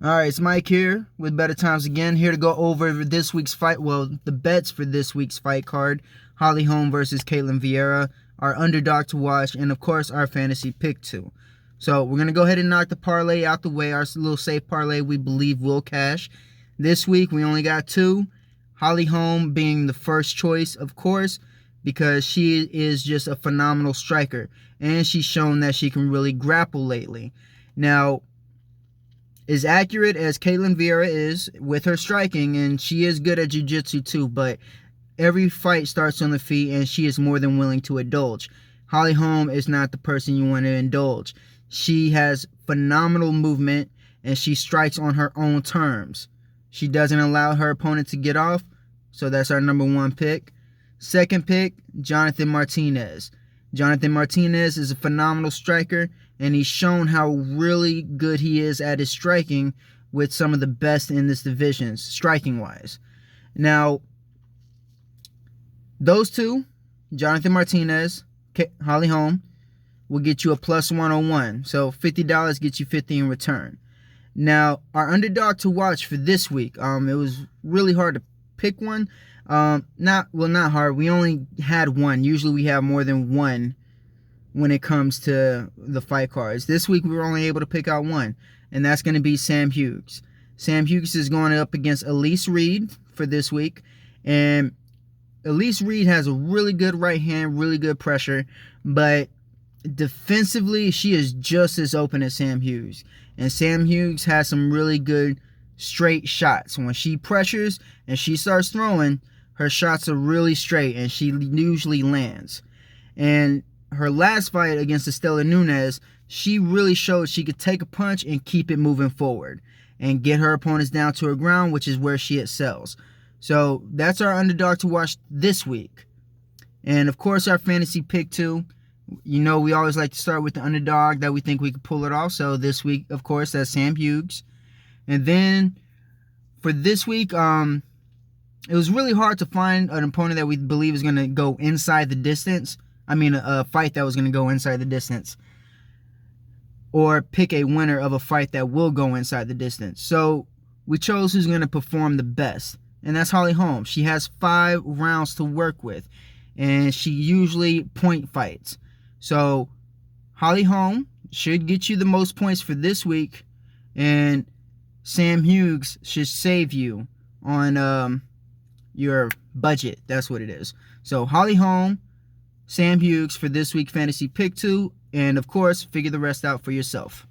Alright, it's Mike here with Bettor Times again, here to go over this week's fight, well, the bets for this week's fight card. Holly Holm versus Ketlen Vieira, our underdog to watch, and of course our fantasy pick two. So we're going to go ahead and knock the parlay out the way, our little safe parlay we believe will cash. This week we only got two, Holly Holm being the first choice, of course, because she is just a phenomenal striker, and she's shown that she can really grapple lately. Now, as accurate as Ketlen Vieira is with her striking, and she is good at jiu-jitsu too, but every fight starts on the feet, and she is more than willing to indulge. Holly Holm is not the person you want to indulge. She has phenomenal movement, and she strikes on her own terms. She doesn't allow her opponent to get off, so that's our number one pick. Second pick, Jonathan Martinez. Jonathan Martinez is a phenomenal striker, and he's shown how really good he is at his striking with some of the best in this division, striking-wise. Now, those two, Jonathan Martinez, Holly Holm, will get you a plus 101. So $50 gets you 50 in return. Now, our underdog to watch for this week, it was really hard to pick one. Not hard. We only had one. Usually we have more than one when it comes to the fight cards. This week we were only able to pick out one, and that's going to be Sam Hughes. Sam Hughes is going up against Elise Reed for this week, and Elise Reed has a really good right hand, really good pressure, but defensively she is just as open as Sam Hughes. And Sam Hughes has some really good straight shots. When she pressures and she starts throwing, her shots are really straight, and she usually lands. And her last fight against Estela Nunes, she really showed she could take a punch and keep it moving forward and get her opponents down to her ground, which is where she excels. So that's our underdog to watch this week. And of course, our fantasy pick two. You know, we always like to start with the underdog that we think we could pull it off. So this week, of course, that's Sam Hughes. And then for this week, it was really hard to find an opponent that we believe is going to go inside the distance. I mean, a fight that was going to go inside the distance. Or pick a winner of a fight that will go inside the distance. So we chose who's going to perform the best. And that's Holly Holm. She has 5 rounds to work with, and she usually point fights. So Holly Holm should get you the most points for this week, and Sam Hughes should save you on your budget. That's what it is. So Holly Holm, Sam Hughes for this week fantasy pick two, and of course figure the rest out for yourself.